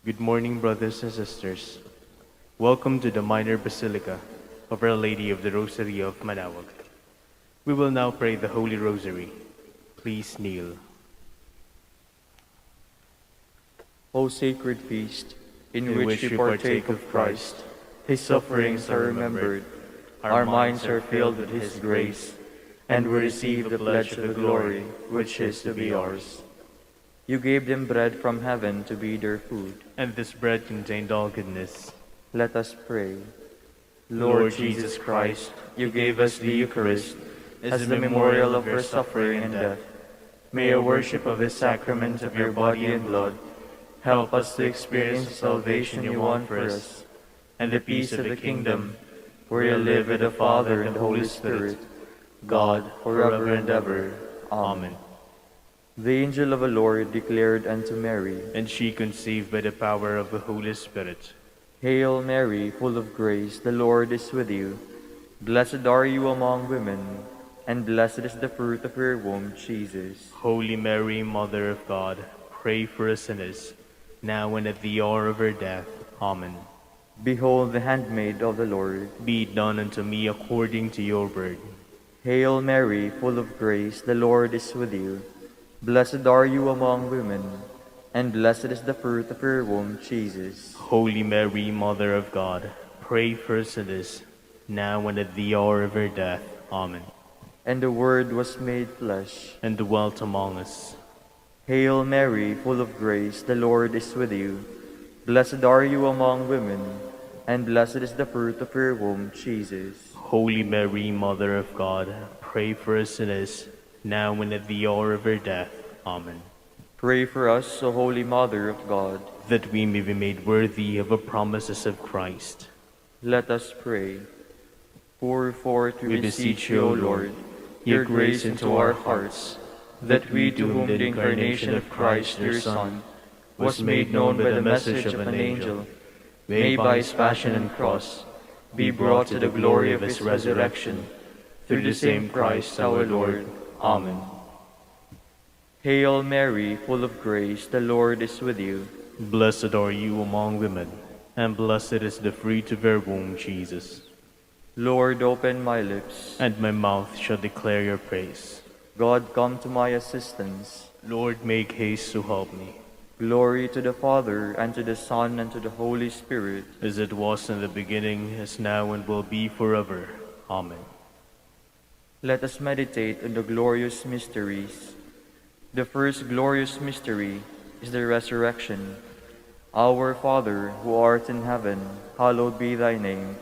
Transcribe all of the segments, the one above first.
Good morning, brothers and sisters. Welcome to the Minor Basilica of Our Lady of the Rosary of Manaoag. We will now pray the Holy Rosary. Please kneel. O sacred feast, in which we partake of Christ, His sufferings are remembered, our minds are filled with His grace, and we receive the pledge of the glory which is to be ours. You gave them bread from heaven to be their food. And this bread contained all goodness. Let us pray. Lord Jesus Christ, you gave us the Eucharist as the memorial of your suffering and death. May a worship of the sacrament of your body and blood help us to experience the salvation you won for us, and the peace of the kingdom, where you live with the Father and the Holy Spirit, God, forever and ever. Amen. The angel of the Lord declared unto Mary, And she conceived by the power of the Holy Spirit. Hail Mary, full of grace, the Lord is with you. Blessed are you among women, and blessed is the fruit of your womb, Jesus. Holy Mary, Mother of God, pray for us sinners, now and at the hour of our death. Amen. Behold the handmaid of the Lord. Be it done unto me according to your word. Hail Mary, full of grace, the Lord is with you. Blessed are you among women, and blessed is the fruit of your womb, Jesus. Holy Mary, Mother of God, pray for us sinners, now and at the hour of our death. Amen. And the Word was made flesh, and dwelt among us. Hail Mary, full of grace, the Lord is with you. Blessed are you among women, and blessed is the fruit of your womb, Jesus. Holy Mary, Mother of God, pray for us sinners, now and at the hour of our death. Amen. Pray for us, O Holy Mother of God, that we may be made worthy of the promises of Christ. Let us pray. Pour forth, We beseech you, O Lord, your grace into our hearts, that we, to whom the incarnation of Christ, your Son, was made known by the message of an angel, may by his passion and cross be brought to the glory of his resurrection, through the same Christ our Lord. Amen. Hail Mary, full of grace, the Lord is with you. Blessed are you among women, and blessed is the fruit of your womb, Jesus. Lord, open my lips, and my mouth shall declare your praise. God, come to my assistance. Lord, make haste to help me. Glory to the Father, and to the Son, and to the Holy Spirit. As it was in the beginning, is now, and will be forever. Amen. Let us meditate on the glorious mysteries. The first glorious mystery is the resurrection. Our Father, who art in heaven, hallowed be thy name.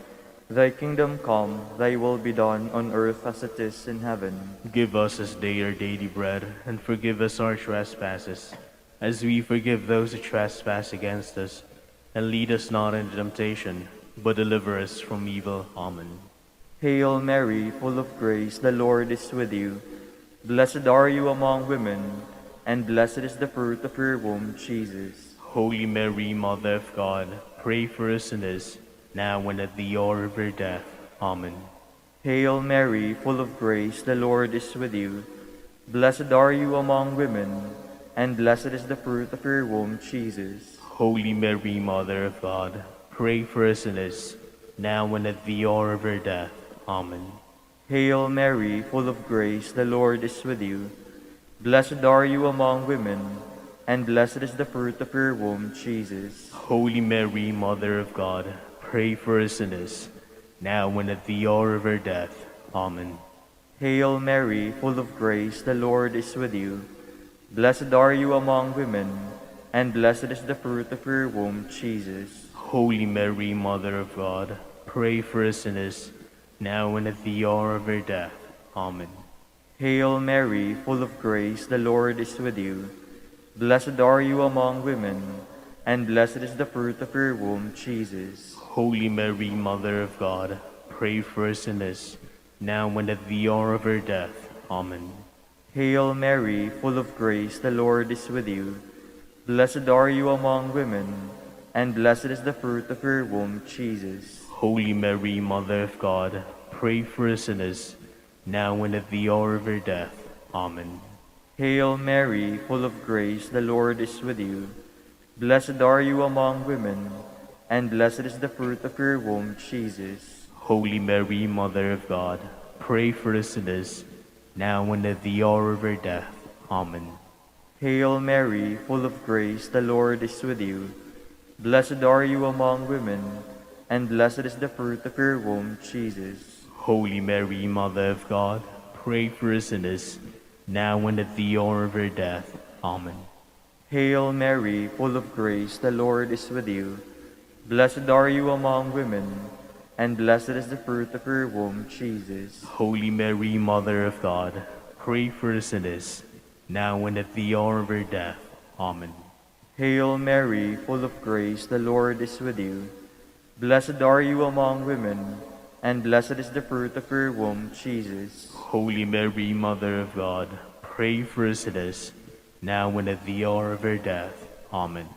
Thy kingdom come, thy will be done on earth as it is in heaven. Give us this day our daily bread, and forgive us our trespasses, as we forgive those who trespass against us. And lead us not into temptation, but deliver us from evil. Amen. Hail Mary, full of grace, the Lord is with you. Blessed are you among women, and blessed is the fruit of your womb, Jesus. Holy Mary, Mother of God, pray for us sinners, now and at the hour of our death. Amen. Hail Mary, full of grace, the Lord is with you. Blessed are you among women, and blessed is the fruit of your womb, Jesus. Holy Mary, Mother of God, pray for us sinners, now and at the hour of our death. Amen. Hail Mary, full of grace, the Lord is with you. Blessed are you among women, and blessed is the fruit of your womb, Jesus. Holy Mary, Mother of God, pray for us sinners, now and at the hour of our death. Amen. Hail Mary, full of grace, the Lord is with you. Blessed are you among women, and blessed is the fruit of your womb, Jesus. Holy Mary, Mother of God, pray for us sinners, now and at the hour of our death. Amen. Hail Mary, full of grace, the Lord is with you. Blessed are you among women, and blessed is the fruit of your womb, Jesus. Holy Mary, Mother of God, pray for us sinners, now and at the hour of our death. Amen. Hail Mary, full of grace, the Lord is with you. Blessed are you among women, and blessed is the fruit of your womb, Jesus. Holy Mary, Mother of God, pray for us sinners, now and at the hour of our death. Amen. Hail Mary, full of grace, the Lord is with you. Blessed are you among women, and blessed is the fruit of your womb, Jesus. Holy Mary, Mother of God, pray for us sinners, now and at the hour of our death. Amen. Hail Mary, full of grace, the Lord is with you. Blessed are you among women, and blessed is the fruit of your womb, Jesus. Holy Mary, Mother of God, pray for us sinners, now and at the hour of our death. Amen. Hail Mary, full of grace, the Lord is with you. Blessed are you among women, and blessed is the fruit of your womb, Jesus. Holy Mary, Mother of God, pray for us sinners, now and at the hour of our death. Amen. Hail Mary, full of grace, the Lord is with you. Blessed are you among women, and blessed is the fruit of your womb, Jesus. Holy Mary, Mother of God, pray for us sinners, now and at the hour of our death. Amen.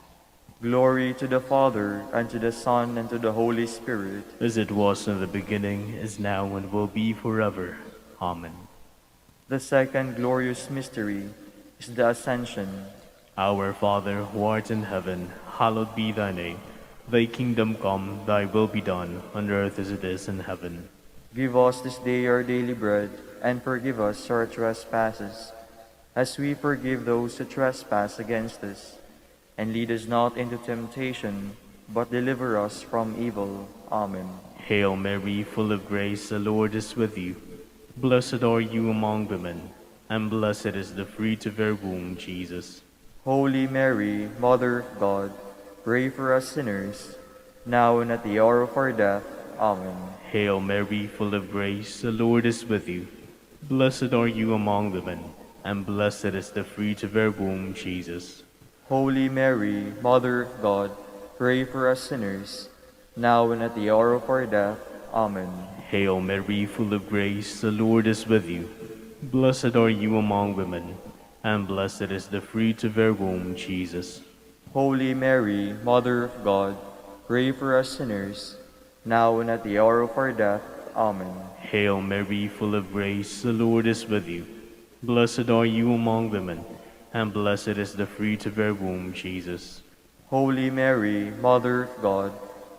Glory to the Father, and to the Son, and to the Holy Spirit. As it was in the beginning, is now, and will be forever. Amen. The second glorious mystery is the Ascension. Our Father, who art in heaven, hallowed be thy name. Thy kingdom come, thy will be done, on earth as it is in heaven. Give us this day our daily bread, and forgive us our trespasses, as we forgive those who trespass against us. And lead us not into temptation, but deliver us from evil. Amen. Hail Mary, full of grace, the Lord is with you. Blessed are you among women, and blessed is the fruit of your womb, Jesus. Holy Mary, Mother of God, pray for us sinners, now and at the hour of our death. Amen. Hail Mary, full of grace, the Lord is with you. Blessed are you among women, and blessed is the fruit of your womb, Jesus. Holy Mary, Mother of God, pray for us sinners, now and at the hour of our death. Amen. Hail Mary, full of grace, the Lord is with you. Blessed are you among women, and blessed is the fruit of your womb, Jesus. Holy Mary, Mother of God, pray for us sinners, now and at the hour of our death. Amen. Hail Mary, full of grace, the Lord is with you. Blessed are you among women, and blessed is the fruit of your womb, Jesus. Holy Mary, Mother of God,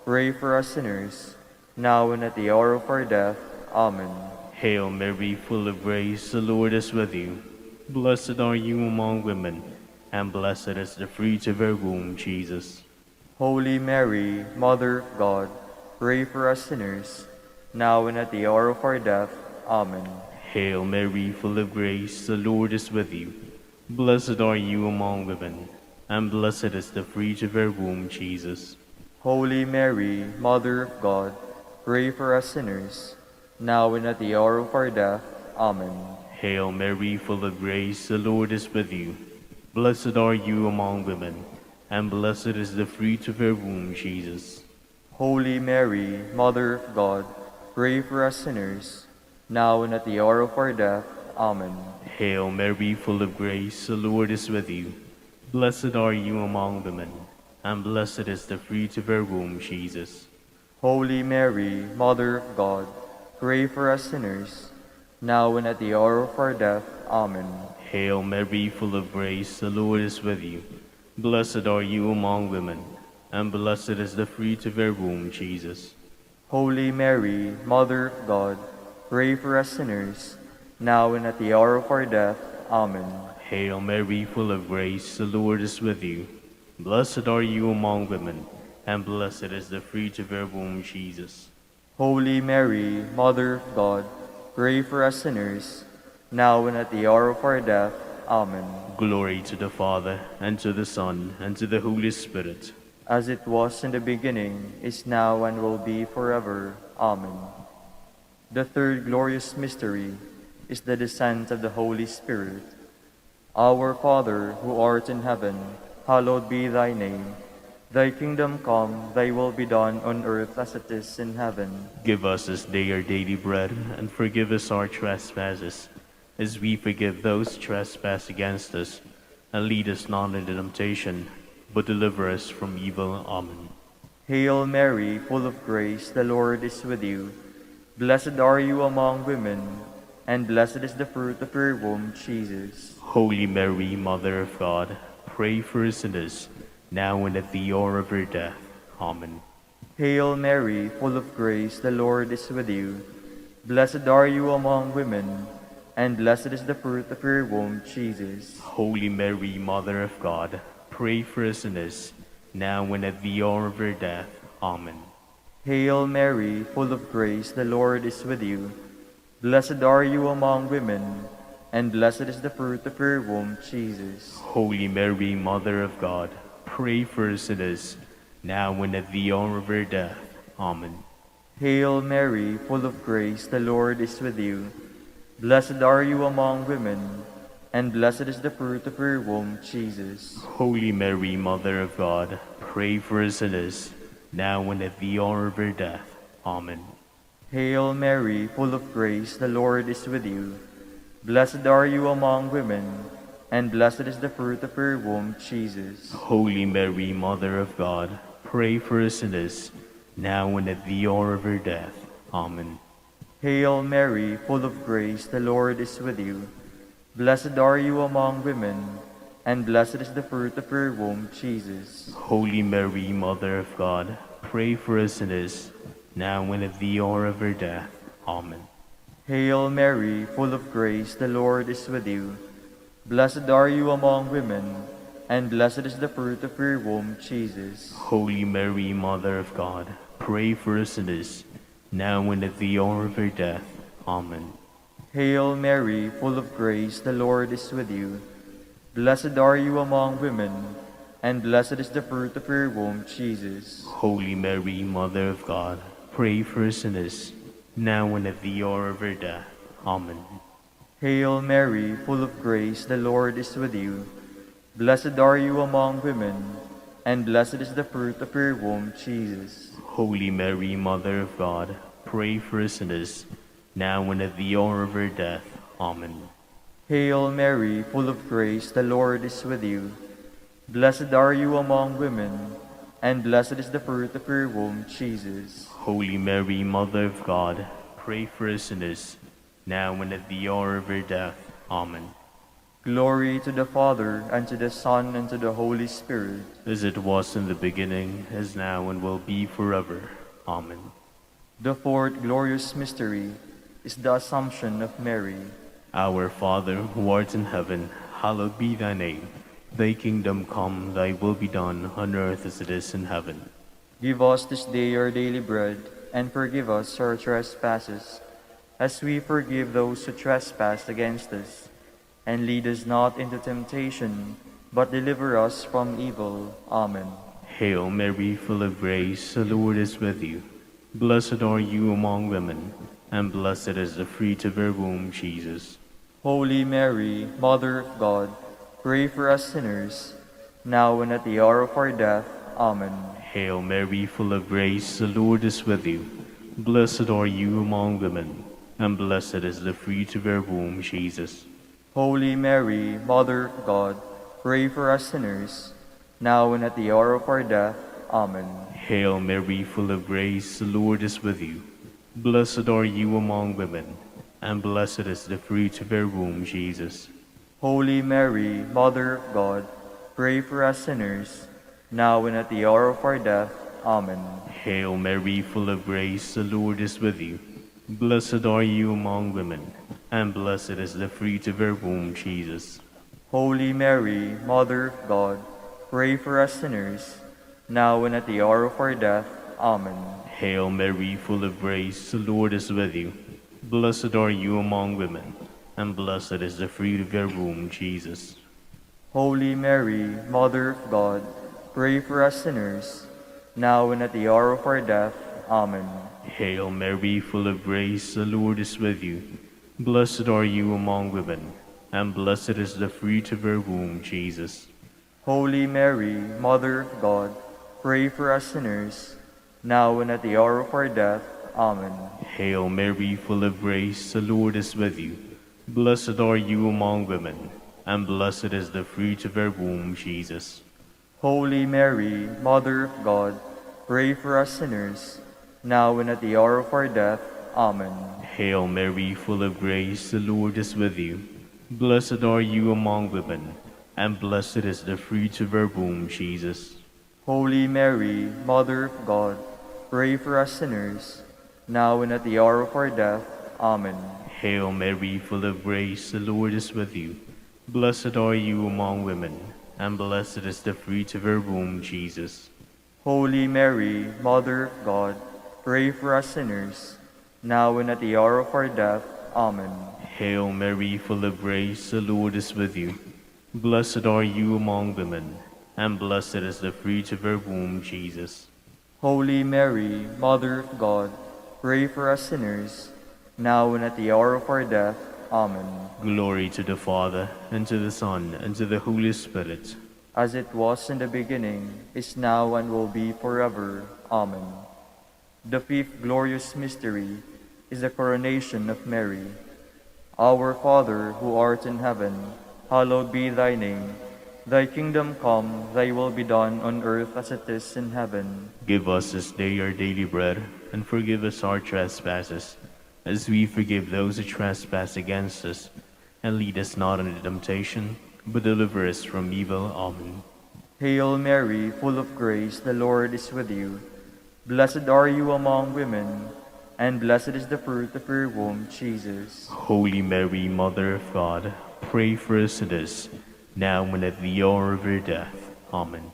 pray for us sinners, now and at the hour of our death. Amen. Hail Mary, full of grace, the Lord is with you. Blessed are you among women, and blessed is the fruit of your womb, Jesus. Holy Mary, Mother of God, pray for us sinners, now and at the hour of our death. Amen. Hail Mary, full of grace, the Lord is with you. Blessed are you among women, and blessed is the fruit of your womb, Jesus. Holy Mary, Mother of God, pray for us sinners, now and at the hour of our death. Amen. Hail Mary, full of grace, the Lord is with you. Blessed are you among women, and blessed is the fruit of your womb, Jesus. Holy Mary, Mother of God, pray for us sinners, now and at the hour of our death. Amen. Hail Mary, full of grace, the Lord is with you. Blessed are you among women, and blessed is the fruit of your womb, Jesus. Holy Mary, Mother of God, pray for us sinners, now and at the hour of our death. Amen. Hail Mary, full of grace, the Lord is with you. Blessed are you among women, and blessed is the fruit of your womb, Jesus. Holy Mary, Mother of God, pray for us sinners, now and at the hour of our death. Amen. Hail Mary, full of grace, the Lord is with you. Blessed are you among women, and blessed is the fruit of your womb, Jesus. Holy Mary, Mother of God, pray for us sinners, now and at the hour of our death. Amen. Glory to the Father, and to the Son, and to the Holy Spirit. As it was in the beginning, is now, and will be forever. Amen. The third glorious mystery is the descent of the Holy Spirit. Our Father, who art in heaven, hallowed be thy name. Thy kingdom come, thy will be done on earth as it is in heaven. Give us this day our daily bread, and forgive us our trespasses, as we forgive those who trespass against us. And lead us not into temptation, but deliver us from evil. Amen. Hail Mary, full of grace, the Lord is with you. Blessed are you among women, and blessed is the fruit of your womb, Jesus. Holy Mary, Mother of God, pray for us sinners, now and at the hour of our death. Amen. Hail Mary, full of grace, the Lord is with you. Blessed are you among women, and blessed is the fruit of your womb, Jesus. Holy Mary, Mother of God, pray for us sinners, now and at the hour of our death. Amen. Hail Mary, full of grace, the Lord is with you. Blessed are you among women, and blessed is the fruit of your womb, Jesus. Holy Mary, Mother of God, pray for us sinners, now and at the hour of our death. Amen. Hail Mary, full of grace, the Lord is with you. Blessed are you among women, and blessed is the fruit of your womb, Jesus. Holy Mary, Mother of God, pray for us sinners, now and at the hour of our death. Amen. Hail Mary, full of grace, the Lord is with you. Blessed are you among women, and blessed is the fruit of your womb, Jesus. Holy Mary, Mother of God, pray for us sinners, now and at the hour of our death. Amen. Hail Mary, full of grace, the Lord is with you. Blessed are you among women, and blessed is the fruit of your womb, Jesus. Holy Mary, Mother of God, pray for us sinners, now and at the hour of our death. Amen. Hail Mary, full of grace, the Lord is with you. Blessed are you among women, and blessed is the fruit of your womb, Jesus. Holy Mary, Mother of God, pray for us sinners, now and at the hour of our death. Amen. Hail Mary, full of grace, the Lord is with you. Blessed are you among women, and blessed is the fruit of your womb, Jesus. Holy Mary, Mother of God, pray for us sinners, now and at the hour of our death. Amen. Hail Mary, full of grace, the Lord is with you. Blessed are you among women, and blessed is the fruit of your womb, Jesus. Holy Mary, Mother of God, pray for us sinners, now and at the hour of our death. Amen. Hail Mary, full of grace, the Lord is with you. Blessed are you among women, and blessed is the fruit of your womb, Jesus. Holy Mary, Mother of God, pray for us sinners, now and at the hour of our death. Amen. Glory to the Father, and to the Son, and to the Holy Spirit. As it was in the beginning, is now, and will be forever. Amen. The fourth glorious mystery is the Assumption of Mary. Our Father, who art in heaven, hallowed be thy name. Thy kingdom come, thy will be done, on earth as it is in heaven. Give us this day our daily bread, and forgive us our trespasses, as we forgive those who trespass against us. And lead us not into temptation, but deliver us from evil. Amen. Hail Mary, full of grace, the Lord is with you. Blessed are you among women, and blessed is the fruit of your womb, Jesus. Holy Mary, Mother of God, pray for us sinners, now and at the hour of our death. Amen. Hail Mary, full of grace, the Lord is with you. Blessed are you among women, and blessed is the fruit of your womb, Jesus. Holy Mary, Mother of God, pray for us sinners, now and at the hour of our death. Amen. Hail Mary, full of grace, the Lord is with you. Blessed are you among women, and blessed is the fruit of your womb, Jesus. Holy Mary, Mother of God, pray for us sinners, now and at the hour of our death. Amen. Hail Mary, full of grace, the Lord is with you. Blessed are you among women, and blessed is the fruit of your womb, Jesus. Holy Mary, Mother of God, pray for us sinners, now and at the hour of our death. Amen. Hail Mary, full of grace, the Lord is with you. Blessed are you among women, and blessed is the fruit of your womb, Jesus. Holy Mary, Mother of God, pray for us sinners, now and at the hour of our death. Amen. Hail Mary, full of grace, the Lord is with you. Blessed are you among women, and blessed is the fruit of your womb, Jesus. Holy Mary, Mother of God, pray for us sinners, now and at the hour of our death. Amen. Hail Mary, full of grace, the Lord is with you. Blessed are you among women, and blessed is the fruit of your womb, Jesus. Holy Mary, Mother of God, pray for us sinners, now and at the hour of our death. Amen. Hail Mary, full of grace, the Lord is with you. Blessed are you among women, and blessed is the fruit of her womb, Jesus. Holy Mary, Mother of God, pray for us sinners, now and at the hour of our death. Amen. Hail Mary, full of grace, the Lord is with you. Blessed are you among women, and blessed is the fruit of her womb, Jesus. Holy Mary, Mother of God, pray for us sinners, now and at the hour of our death. Amen. Hail Mary, full of grace, the Lord is with you. Blessed are you among women, and blessed is the fruit of her womb, Jesus. Holy Mary, Mother of God, pray for us sinners, now and at the hour of our death. Amen. Glory to the Father, and to the Son, and to the Holy Spirit. As it was in the beginning, is now, and will be forever. Amen. The fifth glorious mystery is the coronation of Mary. Our Father, who art in heaven, hallowed be thy name. Thy kingdom come, thy will be done on earth as it is in heaven. Give us this day our daily bread, and forgive us our trespasses, as we forgive those who trespass against us. And lead us not into temptation, but deliver us from evil. Amen. Hail Mary, full of grace, the Lord is with you. Blessed are you among women, and blessed is the fruit of your womb, Jesus. Holy Mary, Mother of God, pray for us sinners, now and at the hour of our death. Amen.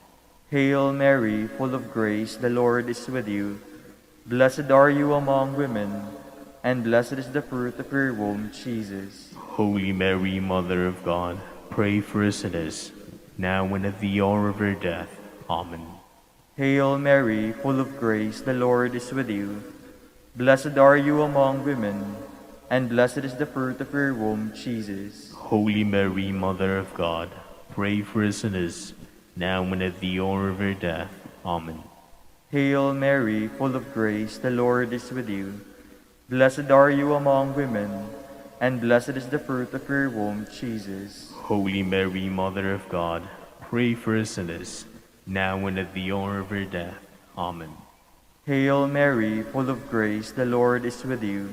Hail Mary, full of grace, the Lord is with you. Blessed are you among women, and blessed is the fruit of your womb, Jesus. Holy Mary, Mother of God, pray for us sinners, now and at the hour of our death. Amen. Hail Mary, full of grace, the Lord is with you. Blessed are you among women, and blessed is the fruit of your womb, Jesus. Holy Mary, Mother of God, pray for us sinners, now and at the hour of our death. Amen. Hail Mary, full of grace, the Lord is with you. Blessed are you among women, and blessed is the fruit of your womb, Jesus. Holy Mary, Mother of God, pray for us sinners, now and at the hour of our death. Amen. Hail Mary, full of grace, the Lord is with you.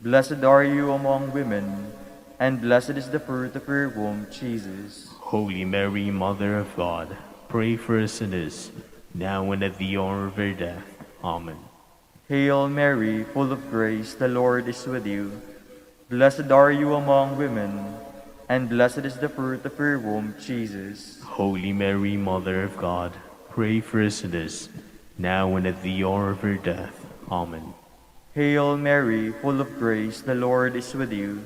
Blessed are you among women, and blessed is the fruit of your womb, Jesus. Holy Mary, Mother of God, pray for us sinners, now and at the hour of our death. Amen. Hail Mary, full of grace, the Lord is with you. Blessed are you among women, and blessed is the fruit of your womb, Jesus. Holy Mary, Mother of God, pray for us sinners, now and at the hour of our death. Amen. Hail Mary, full of grace, the Lord is with you.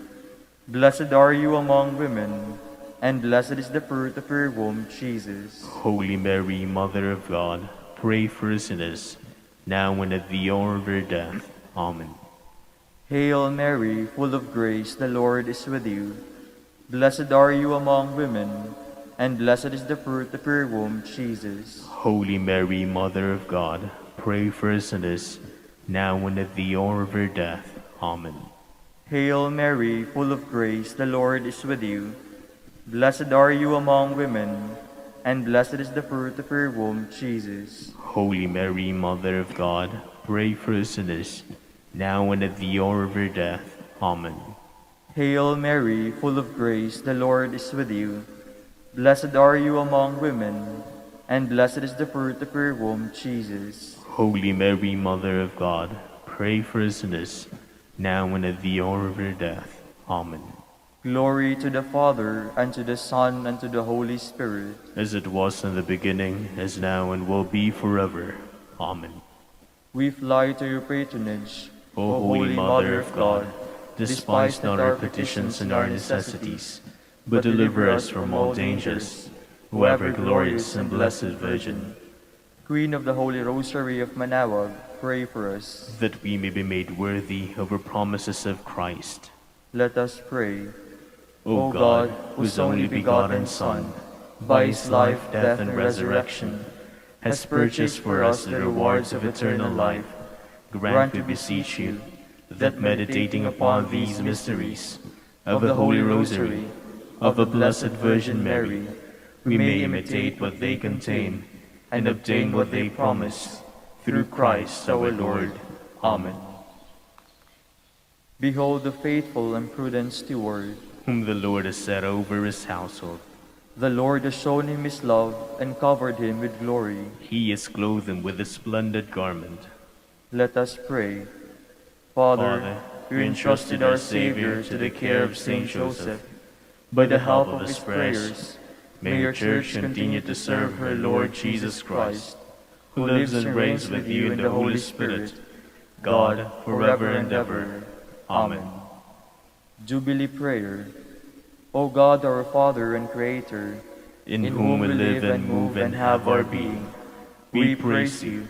Blessed are you among women, and blessed is the fruit of your womb, Jesus. Holy Mary, Mother of God, pray for us sinners, now and at the hour of our death. Amen. Hail Mary, full of grace, the Lord is with you. Blessed are you among women, and blessed is the fruit of your womb, Jesus. Holy Mary, Mother of God, pray for us sinners, now and at the hour of our death. Amen. Hail Mary, full of grace, the Lord is with you. Blessed are you among women, and blessed is the fruit of your womb, Jesus. Holy Mary, Mother of God, pray for us sinners, now and at the hour of our death. Amen. Hail Mary, full of grace, the Lord is with you. Blessed are you among women, and blessed is the fruit of your womb, Jesus. Holy Mary, Mother of God, pray for us sinners, now and at the hour of our death. Amen. Glory to the Father, and to the Son, and to the Holy Spirit. As it was in the beginning, is now, and will be forever. Amen. We fly to your patronage, O Holy Mother of God, despise not our petitions and our necessities, but deliver us from all dangers, O ever glorious and blessed Virgin. Queen of the Holy Rosary of Manaoag, pray for us. That we may be made worthy of the promises of Christ. Let us pray. O God, whose only begotten Son, by his life, death, and resurrection, has purchased for us the rewards of eternal life, grant, we beseech you, that meditating upon these mysteries of the Holy Rosary, of the Blessed Virgin Mary, we may imitate what they contain and obtain what they promise, through Christ our Lord. Amen. Behold the faithful and prudent steward, Whom the Lord has set over his household. The Lord has shown him his love and covered him with glory. He has clothed him with a splendid garment. Let us pray. Father, Father, you entrusted our Savior to the care of Saint Joseph. By the help of his prayers, may your Church continue to serve her Lord Jesus Christ, who lives and reigns with you in the Holy Spirit, God, forever and ever. Amen. Jubilee Prayer. O God, our Father and Creator, In whom we live and move and have our being, we praise you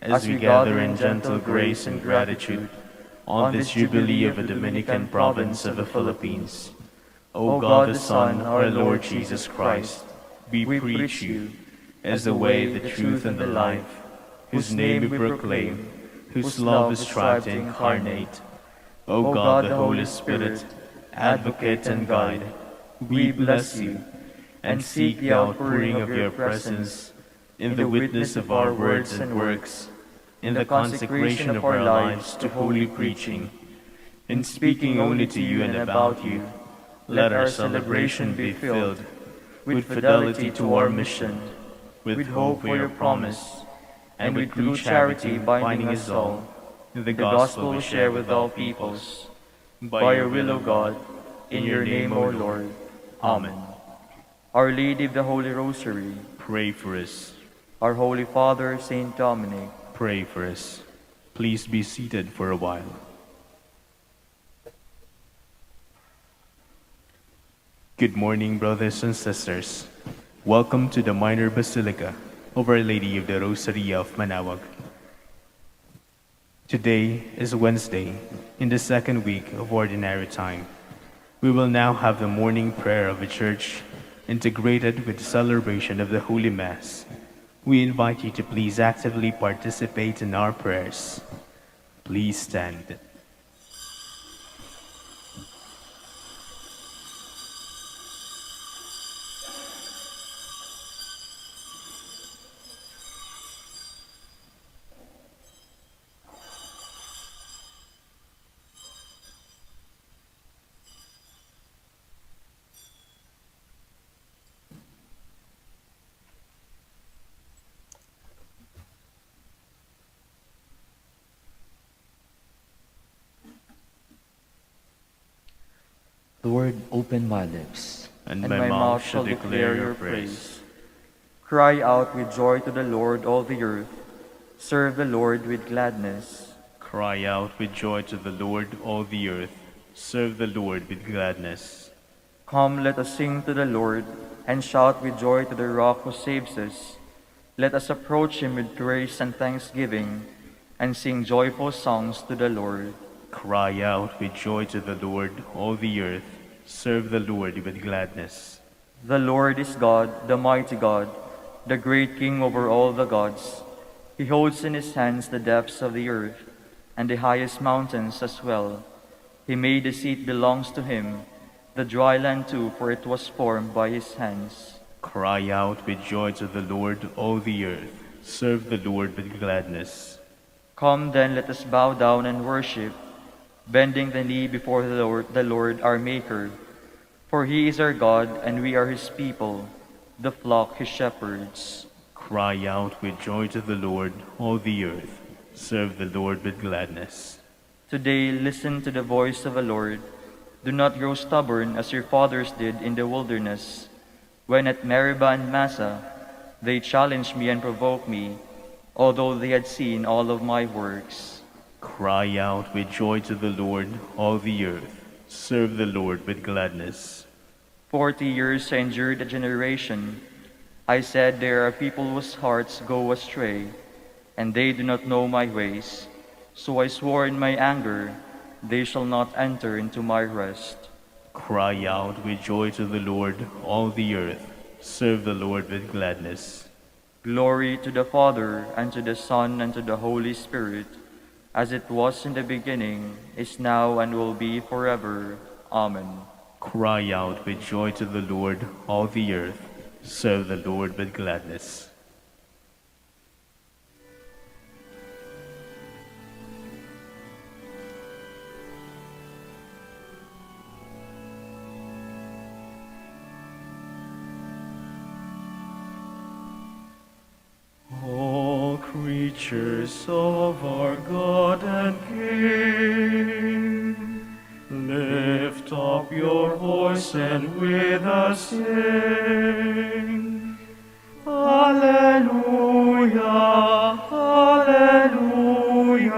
as we gather in gentle grace and gratitude on this Jubilee of the Dominican province of the Philippines. O God the Son, our Lord Jesus Christ, we preach you as the way, the truth, and the life, whose name we proclaim, whose love we strive to incarnate. O God the Holy Spirit, advocate and guide, we bless you and seek the outpouring of your presence in the witness of our words and works, in the consecration of our lives to holy preaching, in speaking only to you and about you. Let our celebration be filled with fidelity to our mission, with hope for your promise, and with true charity binding us all in the gospel we share with all peoples. By your will, O God, in your name, O Lord. Amen. Our Lady of the Holy Rosary, Pray for us. our Holy Father, Saint Dominic, Pray for us. Please be seated for a while. Good morning, brothers and sisters. Welcome to the Minor Basilica of Our Lady of the Rosary of Manaoag. Today is Wednesday, in the second week of Ordinary Time. We will now have the morning prayer of the Church integrated with the celebration of the Holy Mass. We invite you to please actively participate in our prayers. Please stand. Lord, open my lips, And my mouth shall declare your praise. Cry out with joy to the Lord, all the earth. Serve the Lord with gladness. Cry out with joy to the Lord, all the earth. Serve the Lord with gladness. Come, let us sing to the Lord, and shout with joy to the Rock who saves us. Let us approach him with praise and thanksgiving, and sing joyful songs to the Lord. Cry out with joy to the Lord, all the earth. Serve the Lord with gladness. The Lord is God, the mighty God, the great King over all the gods. He holds in his hands the depths of the earth, and the highest mountains as well. He made the sea belongs to him, the dry land too, for it was formed by his hands. Cry out with joy to the Lord, all the earth. Serve the Lord with gladness. Come then, let us bow down and worship, bending the knee before the Lord our Maker. For he is our God, and we are his people, the flock his shepherds. Cry out with joy to the Lord, all the earth. Serve the Lord with gladness. Today, listen to the voice of the Lord. Do not grow stubborn as your fathers did in the wilderness, when at Meribah and Massa they challenged me and provoked me, although they had seen all of my works. Cry out with joy to the Lord, all the earth. Serve the Lord with gladness. 40 years I endured a generation. I said, there are people whose hearts go astray, and they do not know my ways. So I swore in my anger, they shall not enter into my rest. Cry out with joy to the Lord, all the earth. Serve the Lord with gladness. Glory to the Father, and to the Son, and to the Holy Spirit, as it was in the beginning, is now, and will be forever. Amen. Cry out with joy to the Lord, all the earth. Serve the Lord with gladness. creatures of our God and King. Lift up your voice and with us sing. Alleluia, Alleluia.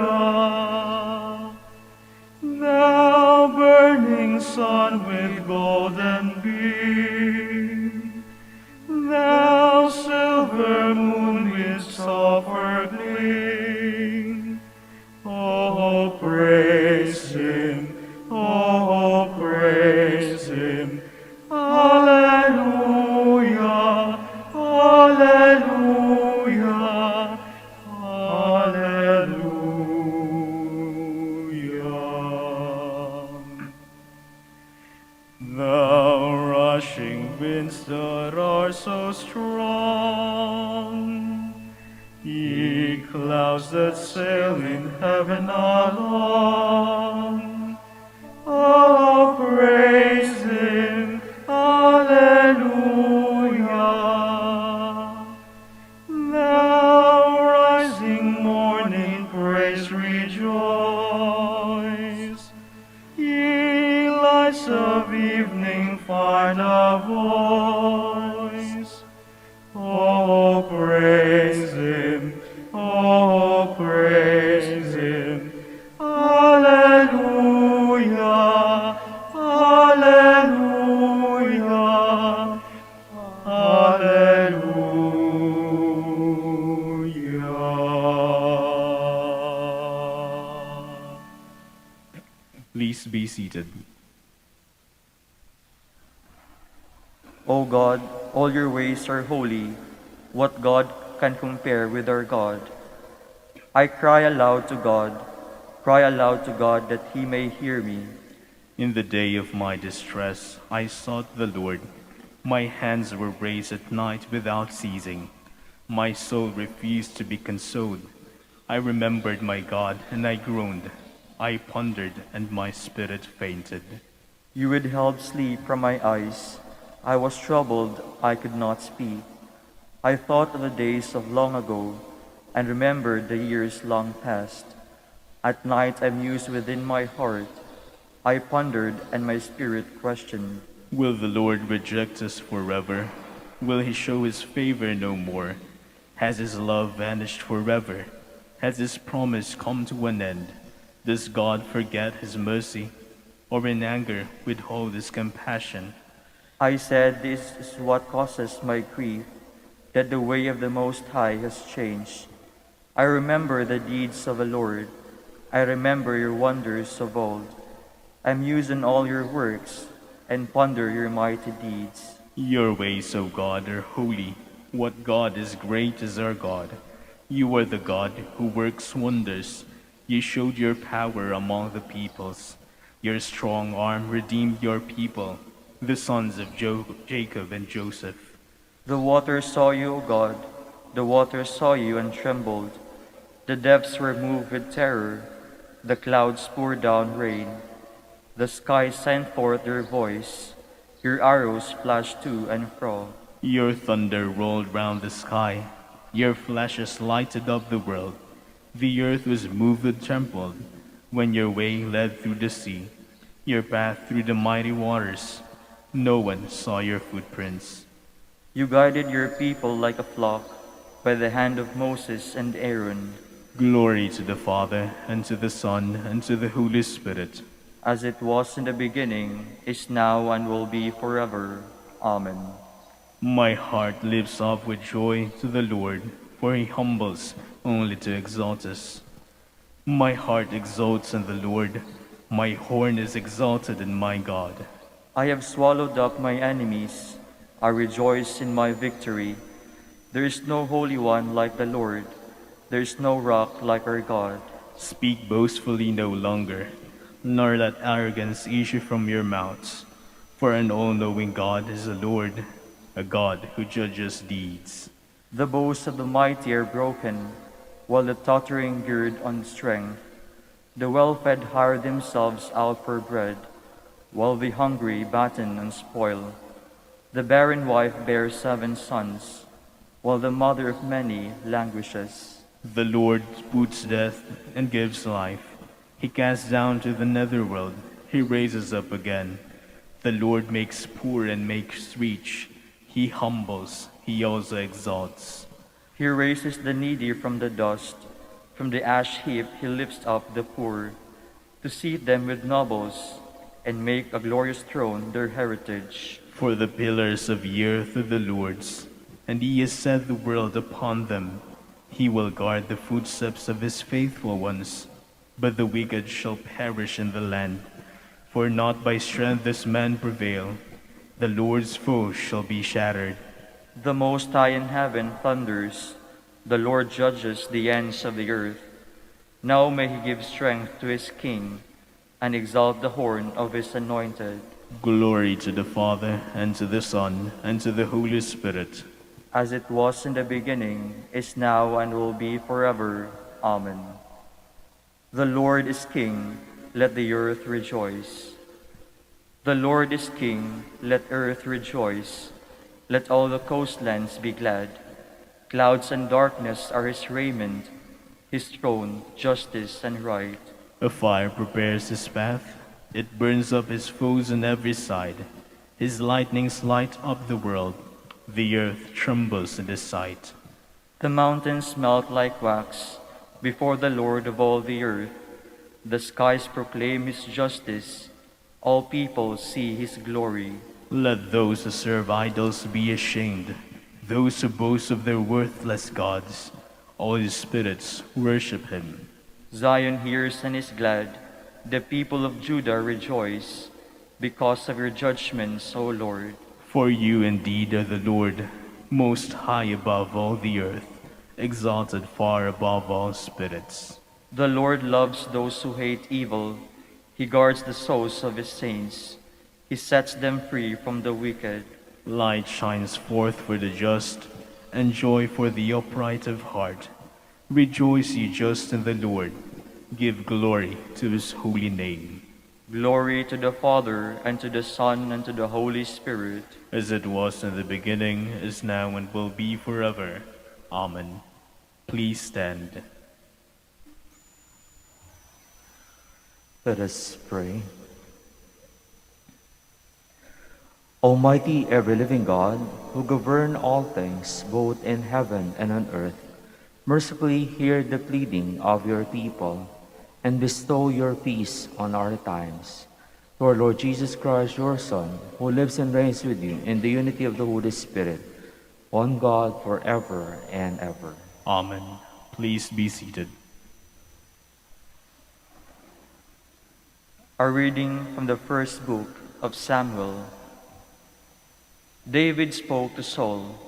Thou burning sun with golden beam, thou silver moon with sulphur gleam. Oh, praise him, oh, praise him. Alleluia, Alleluia, Alleluia. Thou rushing winds that are so strong, ye clouds that sail in heaven along. Oh, praise him, Alleluia. Thou rising morning, praise, rejoice. Ye lights of evening, find a voice. Oh, praise him, oh, praise him. Alleluia, Alleluia, Alleluia. Please be seated. O God, all your ways are holy. What God can compare with our God? I cry aloud to God that he may hear me. In the day of my distress, I sought the Lord. My hands were raised at night without ceasing. My soul refused to be consoled. I remembered my God, and I groaned. I pondered, and my spirit fainted. You withheld sleep from my eyes. I was troubled, I could not speak. I thought of the days of long ago, and remembered the years long past. At night I mused within my heart. I pondered, and my spirit questioned. Will the Lord reject us forever? Will he show his favor no more? Has his love vanished forever? Has his promise come to an end? Does God forget his mercy, or in anger withhold his compassion? I said, this is what causes my grief, that the way of the Most High has changed. I remember the deeds of the Lord. I remember your wonders of old. I muse on all your works, and ponder your mighty deeds. Your ways, O God, are holy. What God is great is our God. You are the God who works wonders. You showed your power among the peoples. Your strong arm redeemed your people, the sons of Jacob and Joseph. The waters saw you, O God. The waters saw you and trembled. The depths were moved with terror. The clouds poured down rain. The skies sent forth their voice. Your arrows flashed to and fro. Your thunder rolled round the sky. Your flashes lighted up the world. The earth was moved and trembled when your way led through the sea, your path through the mighty waters. No one saw your footprints. You guided your people like a flock by the hand of Moses and Aaron. Glory to the Father, and to the Son, and to the Holy Spirit. As it was in the beginning, is now, and will be forever. Amen. My heart lifts up with joy to the Lord, for he humbles only to exalt us. My heart exults in the Lord. My horn is exalted in my God. I have swallowed up my enemies. I rejoice in my victory. There is no Holy One like the Lord. There is no rock like our God. Speak boastfully no longer, nor let arrogance issue from your mouths. For an all-knowing God is the Lord, a God who judges deeds. The bows of the mighty are broken, while the tottering gird on strength. The well-fed hire themselves out for bread, while the hungry batten on spoil. The barren wife bears 7 sons, while the mother of many languishes. The Lord puts death and gives life. He casts down to the netherworld. He raises up again. The Lord makes poor and makes rich. He humbles. He also exalts. He raises the needy from the dust. From the ash heap he lifts up the poor, to seat them with nobles, and make a glorious throne their heritage. For the pillars of the earth are the Lord's, and he has set the world upon them. He will guard the footsteps of his faithful ones, but the wicked shall perish in the land. For not by strength does man prevail. The Lord's foes shall be shattered. The Most High in heaven thunders. The Lord judges the ends of the earth. Now may he give strength to his king, and exalt the horn of his anointed. Glory to the Father, and to the Son, and to the Holy Spirit. As it was in the beginning, is now, and will be forever. Amen. The Lord is King, let the earth rejoice. The Lord is King, let earth rejoice. Let all the coastlands be glad. Clouds and darkness are his raiment, his throne, justice and right. A fire prepares his path. It burns up his foes on every side. His lightnings light up the world. The earth trembles in his sight. The mountains melt like wax before the Lord of all the earth. The skies proclaim his justice. All people see his glory. Let those who serve idols be ashamed, those who boast of their worthless gods. All his spirits worship him. Zion hears and is glad. The people of Judah rejoice because of your judgments, O Lord. For you indeed are the Lord, most high above all the earth, exalted far above all spirits. The Lord loves those who hate evil. He guards the souls of his saints. He sets them free from the wicked. Light shines forth for the just, and joy for the upright of heart. Rejoice, ye just in the Lord. Give glory to his holy name. Glory to the Father, and to the Son, and to the Holy Spirit. As it was in the beginning, is now, and will be forever. Amen. Please stand. Let us pray. Almighty, ever-living God, who govern all things, both in heaven and on earth, mercifully hear the pleading of your people, and bestow your peace on our times. To our Lord Jesus Christ, your Son, who lives and reigns with you in the unity of the Holy Spirit, one God, forever and ever. Amen. Please be seated. A reading from the first book of Samuel. David spoke to Saul,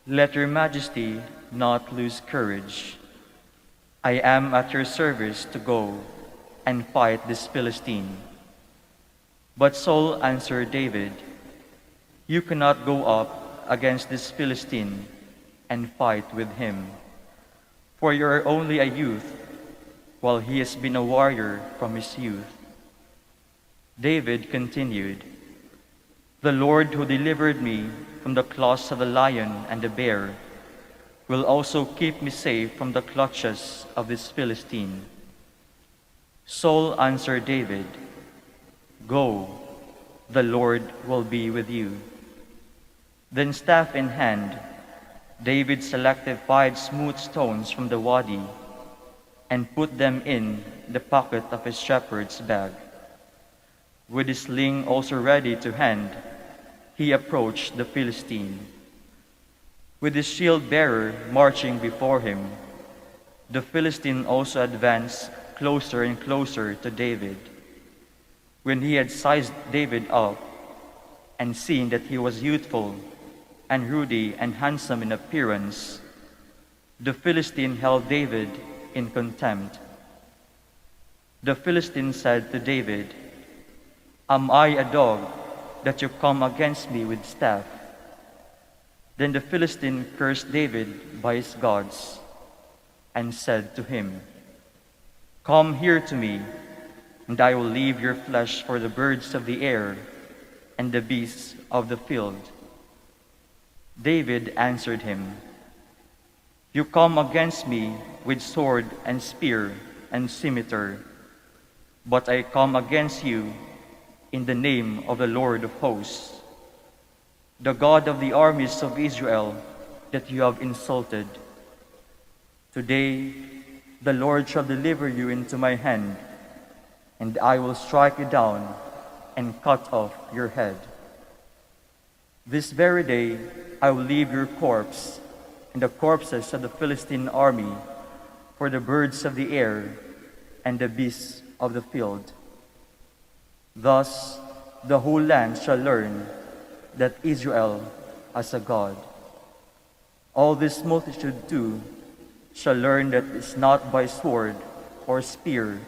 "Let your majesty not lose courage. I am at your service to go and fight this Philistine." But Saul answered David, "You cannot go up against this Philistine and fight with him, for you are only a youth, while he has been a warrior from his youth." David continued, "The Lord who delivered me from the claws of the lion and the bear will also keep me safe from the clutches of this Philistine." Saul answered David, "Go, the Lord will be with you." Then staff in hand, David selected 5 smooth stones from the wadi and put them in the pocket of his shepherd's bag. With his sling also ready to hand, he approached the Philistine. With his shield-bearer marching before him, the Philistine also advanced closer and closer to David. When he had sized David up and seen that he was youthful and ruddy and handsome in appearance, the Philistine held David in contempt. The Philistine said to David, "Am I a dog that you come against me with staff?" Then the Philistine cursed David by his gods and said to him, "Come here to me, and I will leave your flesh for the birds of the air and the beasts of the field." David answered him, You come against me with sword and spear and scimitar, but I come against you in the name of the Lord of hosts, the God of the armies of Israel that you have insulted. Today the Lord shall deliver you into my hand, and I will strike you down and cut off your head. This very day I will leave your corpse and the corpses of the Philistine army for the birds of the air and the beasts of the field. Thus the whole land shall learn that Israel has a God. All this multitude too shall learn that it's not by sword or spear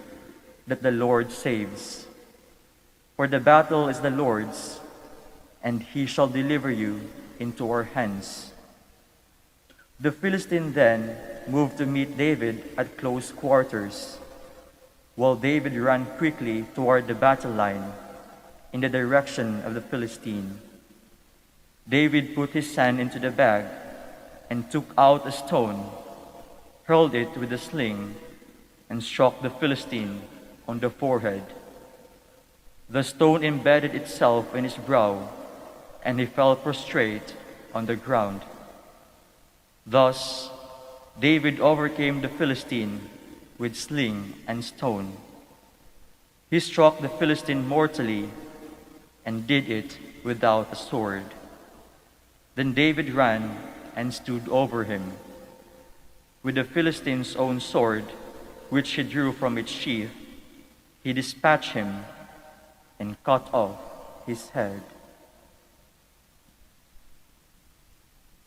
that the Lord saves. For the battle is the Lord's, and he shall deliver you into our hands. The Philistine then moved to meet David at close quarters, while David ran quickly toward the battle line in the direction of the Philistine. David put his hand into the bag and took out a stone, hurled it with a sling, and struck the Philistine on the forehead. The stone embedded itself in his brow, and he fell prostrate on the ground. Thus David overcame the Philistine with sling and stone. He struck the Philistine mortally and did it without a sword. Then David ran and stood over him. With the Philistine's own sword, which he drew from its sheath, he dispatched him and cut off his head.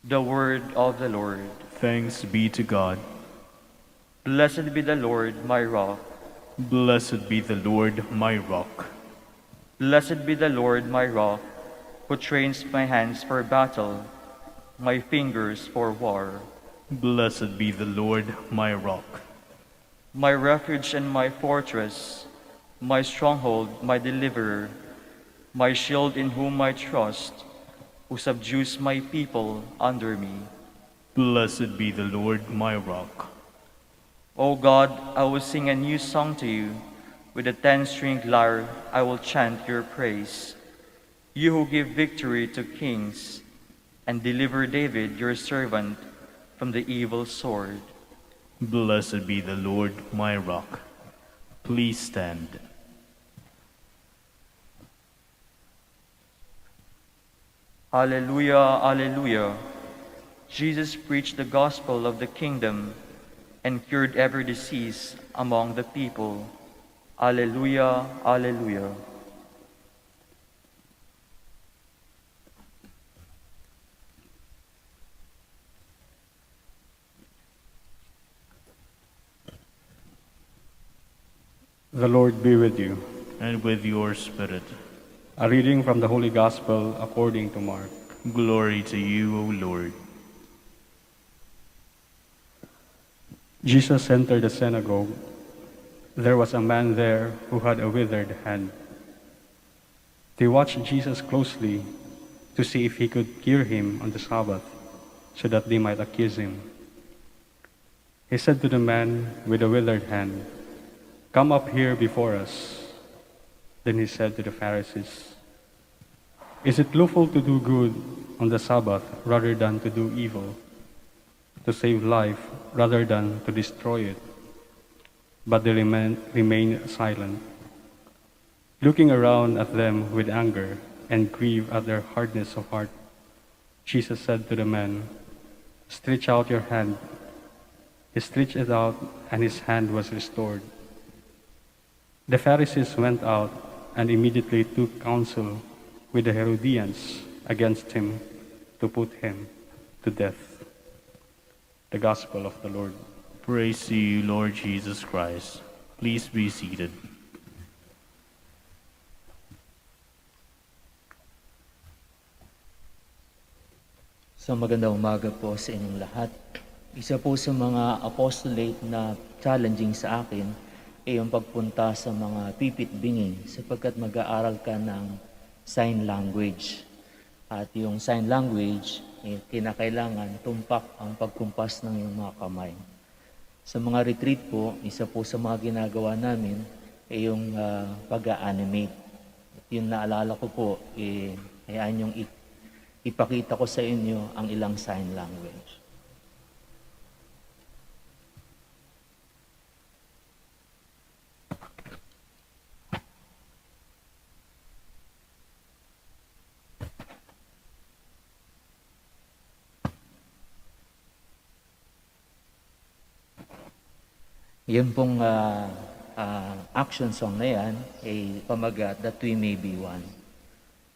The word of the Lord. Thanks be to God. Blessed be the Lord, my rock. Blessed be the Lord, my rock. Blessed be the Lord, my rock, who trains my hands for battle, my fingers for war. Blessed be the Lord, my rock. My refuge and my fortress, my stronghold, my deliverer, my shield in whom I trust, who subdues my people under me. Blessed be the Lord, my rock. O God, I will sing a new song to you. With a 10-stringed lyre I will chant your praise. You who give victory to kings and deliver David, your servant, from the evil sword. Blessed be the Lord, my rock. Please stand. Alleluia, alleluia. Jesus preached the gospel of the kingdom and cured every disease among the people. Alleluia, alleluia. The Lord be with you. And with your spirit. A reading from the Holy Gospel according to Mark. Glory to you, O Lord. Jesus entered the synagogue. There was a man there who had a withered hand. They watched Jesus closely to see if he could cure him on the Sabbath, so that they might accuse him. He said to the man with the withered hand, "Come up here before us." Then he said to the Pharisees, "Is it lawful to do good on the Sabbath rather than to do evil, to save life rather than to destroy it?" But they remained silent, looking around at them with anger and grief at their hardness of heart. Jesus said to the man, "Stretch out your hand." He stretched it out, and his hand was restored. The Pharisees went out and immediately took counsel with the Herodians against him to put him to death. The Gospel of the Lord. Praise to you, Lord Jesus Christ. Please be seated. So magandang umaga po sa inyong lahat. Isa po sa mga apostolate na challenging sa akin ay yung pagpunta sa mga pipit-binging sapagkat mag-aaral ka ng sign language. At yung sign language, kinakailangan tumpak ang pagkumpas ng iyong mga kamay. Sa mga retreat po, isa po sa mga ginagawa namin ay yung pag-animate. Yung naalala ko po, hayaan yung ipakita ko sa inyo ang ilang sign language. Yun pong action song na yan ay pamagat, that we may be one.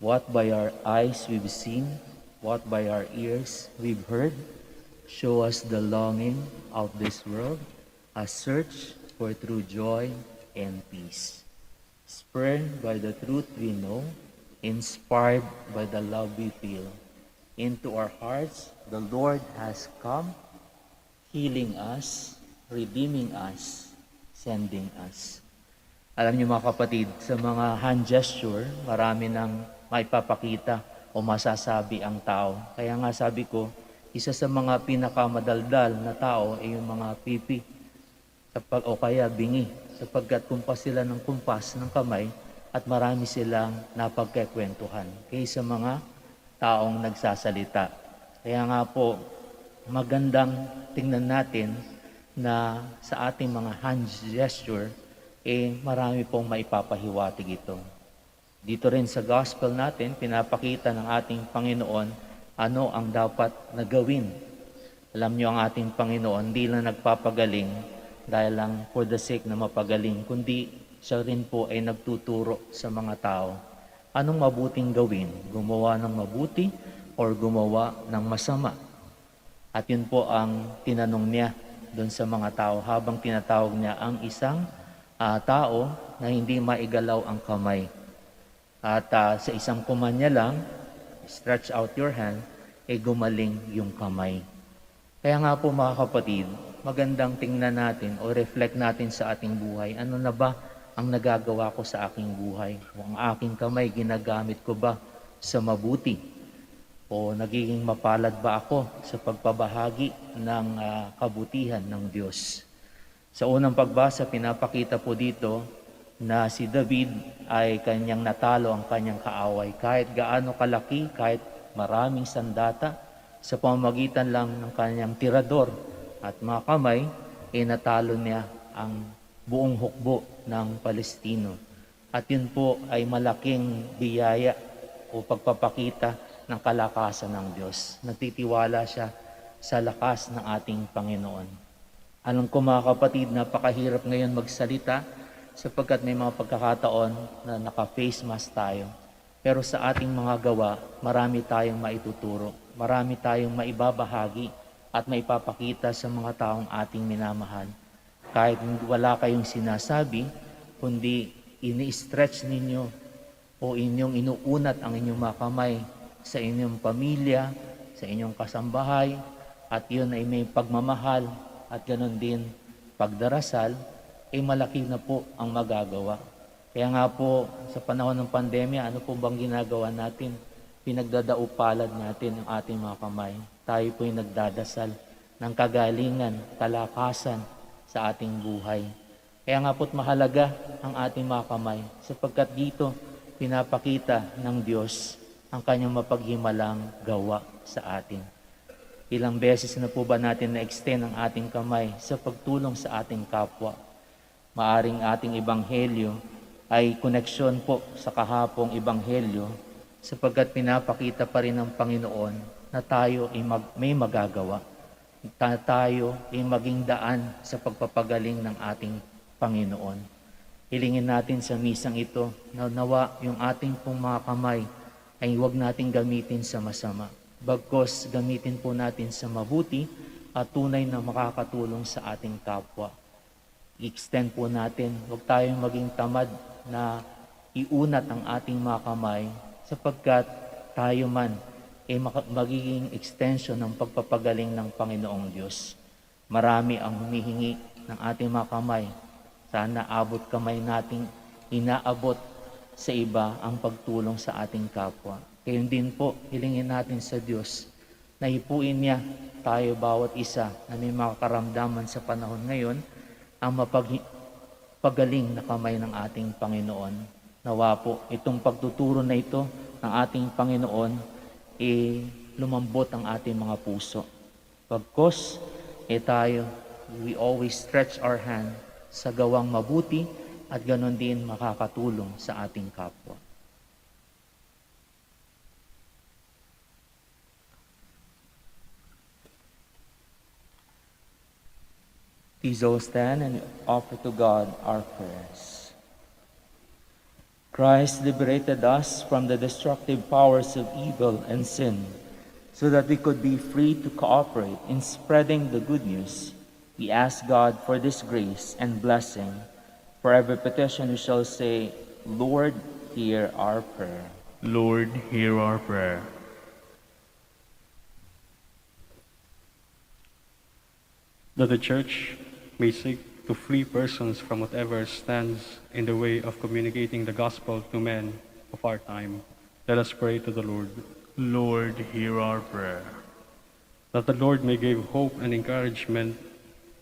What by our eyes we've seen, what by our ears we've heard, show us the longing of this world, a search for true joy and peace. Spurred by the truth we know, inspired by the love we feel, into our hearts the Lord has come, healing us, redeeming us, sending us. Alam niyo mga kapatid, sa mga hand gesture, marami nang maipapakita o masasabi ang tao. Kaya nga sabi ko, isa sa mga pinakamadaldal na tao ay yung mga pipi o kaya bingi, sapagkat kumpas sila ng kumpas ng kamay at marami silang napagkekwentuhan kaysa mga taong nagsasalita. Kaya nga po, magandang tingnan natin na sa ating mga hand gesture, marami pong maipapahiwatig ito. Dito rin sa gospel natin, pinapakita ng ating Panginoon ano ang dapat na gawin. Alam niyo ang ating Panginoon, hindi lang nagpapagaling dahil lang for the sake na mapagaling, kundi siya rin po ay nagtuturo sa mga tao. Anong mabuting gawin? Gumawa ng mabuti or gumawa ng masama? At yun po ang tinanong niya doon sa mga tao habang tinatawag niya ang isang tao na hindi maigalaw ang kamay. At sa isang kumanya lang, stretch out your hand, gumaling yung kamay. Kaya nga po mga kapatid, magandang tingnan natin o reflect natin sa ating buhay. Ano na ba ang nagagawa ko sa aking buhay? O ang aking kamay, ginagamit ko ba sa mabuti? O nagiging mapalad ba ako sa pagpabahagi ng kabutihan ng Diyos? Sa unang pagbasa, pinapakita po dito na si David ay kanyang natalo ang kanyang kaaway. Kahit gaano kalaki, kahit maraming sandata, sa pamamagitan lang ng kanyang tirador at mga kamay, natalo niya ang buong hukbo ng Palestino. At yun po ay malaking biyaya o pagpapakita ng kalakasan ng Diyos. Nagtitiwala siya sa lakas ng ating Panginoon. Alam ko mga kapatid, napakahirap ngayon magsalita sapagkat may mga pagkakataon na naka-face mask tayo. Pero sa ating mga gawa, marami tayong maituturo. Marami tayong maibabahagi at maipapakita sa mga taong ating minamahal. Kahit wala kayong sinasabi, kundi ini-stretch ninyo o inyong inuunat ang inyong mga kamay sa inyong pamilya, sa inyong kasambahay, at yun ay may pagmamahal at ganoon din pagdarasal, malaki na po ang magagawa. Kaya nga po sa panahon ng pandemya, ano po bang ginagawa natin? Pinagdadaupalad natin ang ating mga kamay. Tayo po ay nagdadasal ng kagalingan, kalakasan sa ating buhay. Kaya nga po't mahalaga ang ating mga kamay sapagkat dito pinapakita ng Diyos ang kanyang mapaghimalang gawa sa atin. Ilang beses na po ba natin na-extend ang ating kamay sa pagtulong sa ating kapwa? Maaring ating ebanghelyo ay koneksyon po sa kahapong ebanghelyo sapagkat pinapakita pa rin ng Panginoon na tayo ay may magagawa. Tayo ay maging daan sa pagpapagaling ng ating Panginoon. Hilingin natin sa misang ito na nawa yung ating pong mga kamay ay huwag natin gamitin sa masama. Bagkos gamitin po natin sa mabuti at tunay na makakatulong sa ating kapwa. I-extend po natin, huwag tayong maging tamad na iunat ang ating mga kamay sapagkat tayo man ay magiging extension ng pagpapagaling ng Panginoong Diyos. Marami ang humihingi ng ating mga kamay. Sana abot kamay nating inaabot sa iba ang pagtulong sa ating kapwa. Kaya din po, hilingin natin sa Diyos Nahipuin niya tayo bawat isa na may mga karamdaman sa panahon ngayon ang mapagaling na kamay ng ating Panginoon. Nawa po itong pagtuturo na ito ng ating Panginoon lumambot ang ating mga puso. Pagkos tayo, we always stretch our hand sa gawang mabuti at ganon din makakatulong sa ating kapwa. Please all stand and offer to God our prayers. Christ liberated us from the destructive powers of evil and sin, so that we could be free to cooperate in spreading the good news. We ask God for this grace and blessing. For every petition we shall say, Lord, hear our prayer. Lord, hear our prayer. That the Church may seek to free persons from whatever stands in the way of communicating the gospel to men of our time. Let us pray to the Lord. Lord, hear our prayer. That the Lord may give hope and encouragement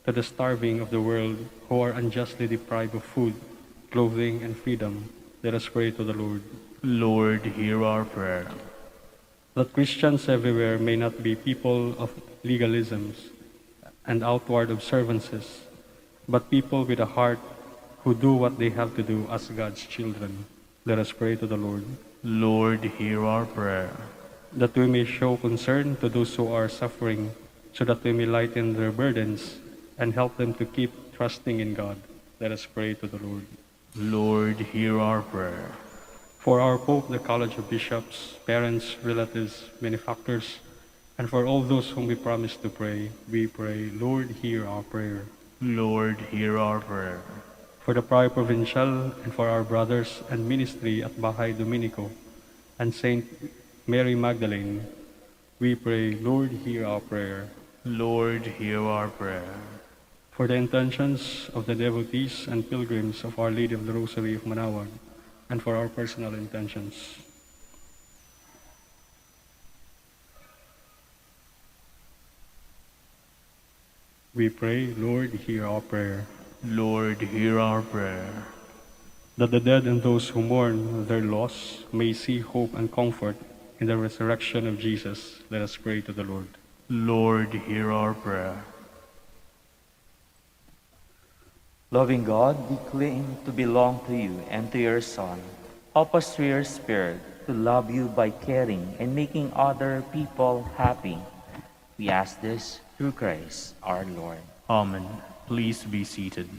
to the starving of the world who are unjustly deprived of food, clothing, and freedom. Let us pray to the Lord. Lord, hear our prayer. That Christians everywhere may not be people of legalisms and outward observances, but people with a heart who do what they have to do as God's children. Let us pray to the Lord. Lord, hear our prayer. That we may show concern to those who are suffering, so that we may lighten their burdens and help them to keep trusting in God. Let us pray to the Lord. Lord, hear our prayer. For our Pope, the College of Bishops, parents, relatives, benefactors, and for all those whom we promise to pray, we pray, Lord, hear our prayer. Lord, hear our prayer. For the Prior Provincial and for our brothers and ministry at Bahay Dominico and Saint Mary Magdalene, we pray, Lord, hear our prayer. Lord, hear our prayer. For the intentions of the devotees and pilgrims of Our Lady of the Rosary of Manaoag, and for our personal intentions. We pray, Lord, hear our prayer. Lord, hear our prayer. That the dead and those who mourn their loss may see hope and comfort in the resurrection of Jesus. Let us pray to the Lord. Lord, hear our prayer. Loving God, we claim to belong to you and to your Son. Help us through your Spirit to love you by caring and making other people happy. We ask this through Christ our Lord. Amen. Please be seated.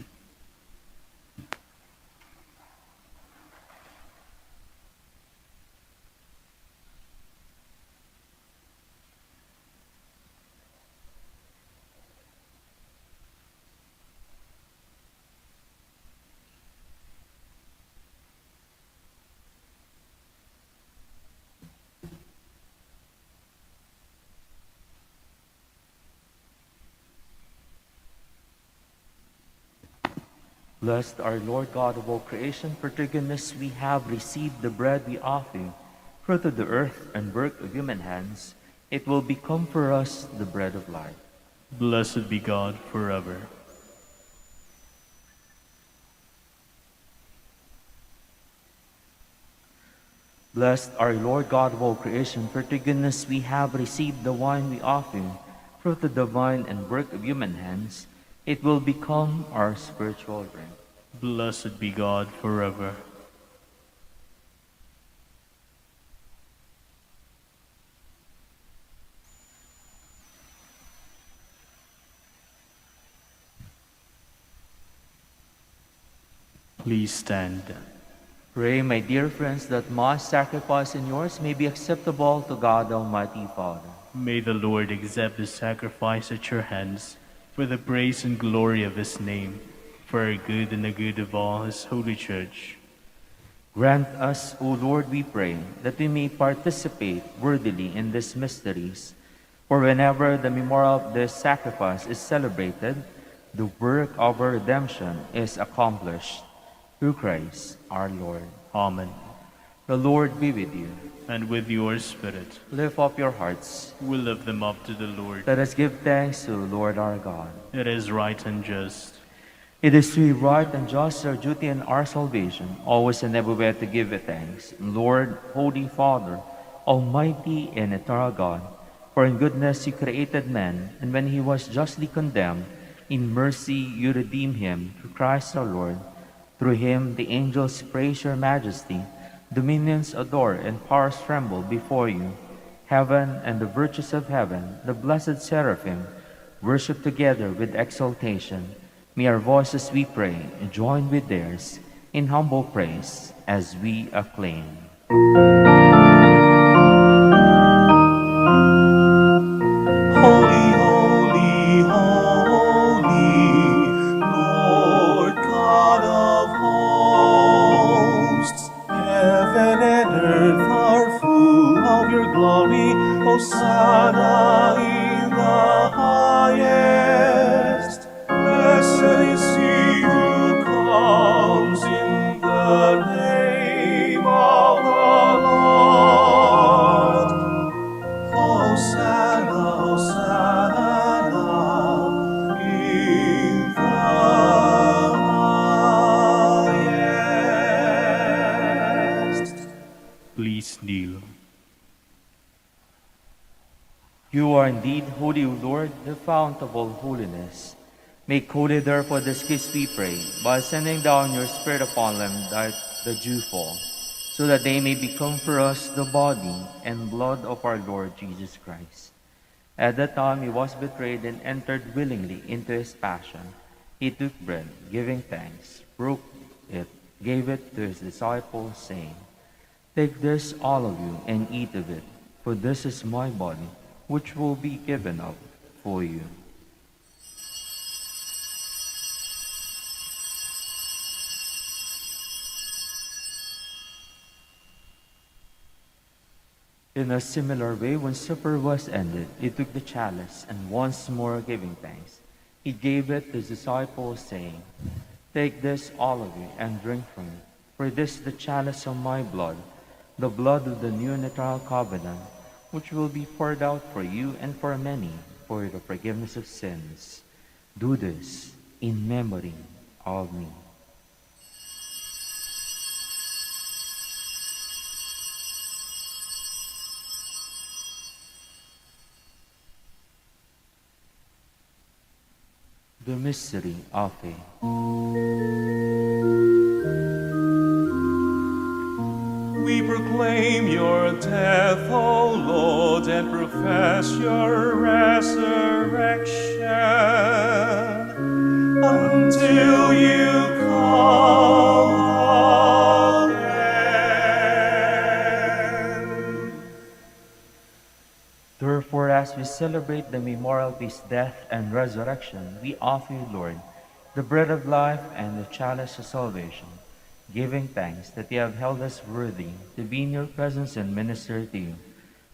Blessed our Lord God of all creation, for through goodness we have received the bread we offer you, fruit of the earth and work of human hands. It will become for us the bread of life. Blessed be God forever. Blessed our Lord God of all creation, for through goodness we have received the wine we offer you, fruit of the vine and work of human hands. It will become our spiritual drink. Blessed be God forever. Please stand. Pray, my dear friends, that my sacrifice and yours may be acceptable to God Almighty Father. May the Lord accept the sacrifice at your hands for the praise and glory of his name, for our good and the good of all his holy church. Grant us, O Lord, we pray, that we may participate worthily in these mysteries. For whenever the memorial of this sacrifice is celebrated, the work of our redemption is accomplished. Through Christ our Lord. Amen. The Lord be with you. And with your spirit, Lift up your hearts. we lift them up to the Lord. Let us give thanks to the Lord our God. It is right and just. It is truly right and just, our duty and our salvation, always and everywhere to give it thanks. Lord, Holy Father, Almighty and eternal God, for in goodness you created man, and when he was justly condemned, in mercy you redeemed him through Christ our Lord. Through him the angels praise your majesty, dominions adore, and powers tremble before you. Heaven and the virtues of heaven, the blessed seraphim, worship together with exaltation. May our voices, we pray, join with theirs in humble praise as we acclaim. Holy, holy, holy, Lord God of hosts. Heaven and earth are full of your glory. Hosanna in the highest. Blessed is he who comes in the name of the Lord. Hosanna, Hosanna in the highest. Please kneel. You are indeed holy, O Lord, the fount of all holiness. Make holy therefore this gifts, we pray, by sending down your Spirit upon them that the dew fall, so that they may become for us the body and blood of our Lord Jesus Christ. At that time he was betrayed and entered willingly into his passion. He took bread, giving thanks, broke it, gave it to his disciples, saying, "Take this, all of you, and eat of it, for this is my body, which will be given up for you." In a similar way, when supper was ended, he took the chalice, and once more giving thanks, he gave it to his disciples, saying, "Take this, all of you, and drink from it, for this is the chalice of my blood, the blood of the new and eternal covenant, which will be poured out for you and for many for the forgiveness of sins. Do this in memory of me." The mystery of faith. We proclaim your death, O Lord, and profess your resurrection until you come again. Therefore, as we celebrate the memorial of his death and resurrection, we offer you, Lord, the bread of life and the chalice of salvation, giving thanks that you have held us worthy to be in your presence and minister to you.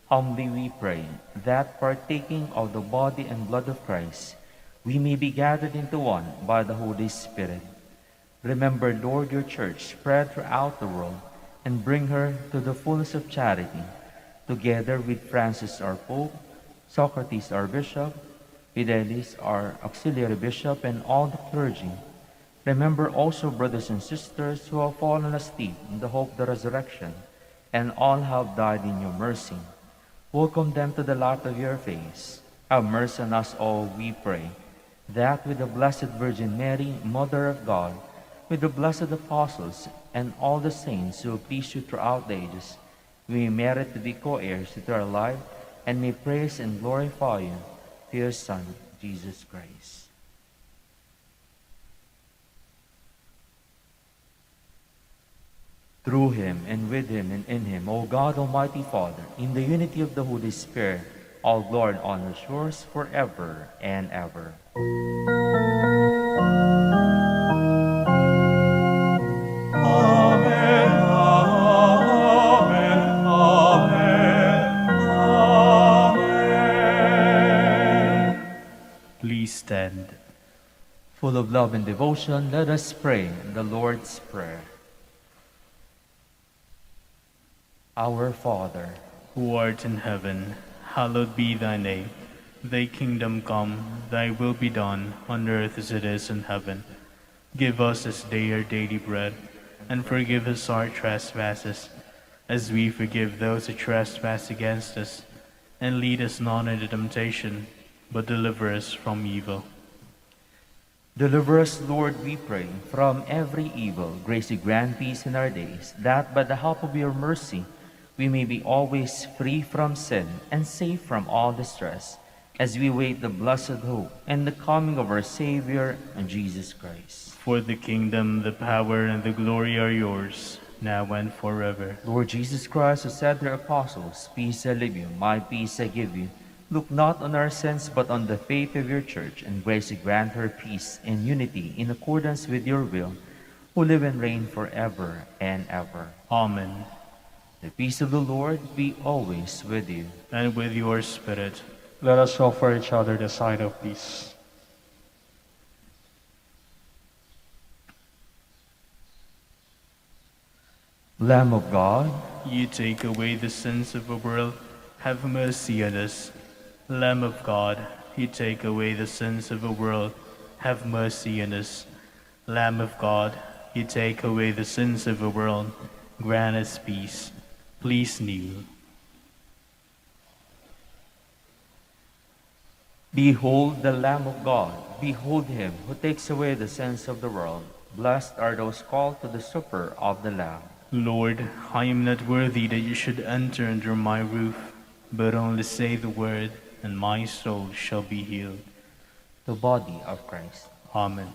Humbly we pray that, partaking of the body and blood of Christ, we may be gathered into one by the Holy Spirit. Remember, Lord, your church spread throughout the world, and bring her to the fullness of charity, together with Francis our Pope, Socrates our Bishop, Fidelis our Auxiliary Bishop, and all the clergy. Remember also brothers and sisters who have fallen asleep in the hope of the resurrection, and all have died in your mercy. Welcome them to the light of your face. Have mercy on us all, we pray, that with the Blessed Virgin Mary, Mother of God, with the blessed apostles, and all the saints who have pleased you throughout the ages, we may merit to be co-heirs to our life, and may praise and glorify you through your Son, Jesus Christ. Through him, and with him, and in him, O God, Almighty Father, in the unity of the Holy Spirit, all glory and honor is yours forever and ever. Amen, amen, amen, amen. Please stand. Full of love and devotion, let us pray the Lord's Prayer. Our Father, who art in heaven, hallowed be thy name. Thy kingdom come, thy will be done, on earth as it is in heaven. Give us this day our daily bread, and forgive us our trespasses, as we forgive those who trespass against us. And lead us not into temptation, but deliver us from evil. deliver us, Lord, we pray, from every evil. Graciously grant peace in our days, that by the help of your mercy we may be always free from sin and safe from all distress, as we wait the blessed hope and the coming of our Savior, and Jesus Christ. For the kingdom, the power, and the glory are yours, now and forever. Lord Jesus Christ, who said to the apostles, Peace I leave you, my peace I give you, look not on our sins, but on the faith of your church, and graciously grant her peace and unity in accordance with your will, who live and reign forever and ever. Amen. The peace of the Lord be always with you. And with your spirit. Let us offer each other the sign of peace. Lamb of God, You take away the sins of the world, have mercy on us. Lamb of God, you take away the sins of the world, have mercy on us. Lamb of God, you take away the sins of the world, grant us peace. Please kneel. behold the Lamb of God, behold him who takes away the sins of the world. Blessed are those called to the supper of the Lamb. Lord, I am not worthy that you should enter under my roof, but only say the word, and my soul shall be healed. The body of Christ. Amen.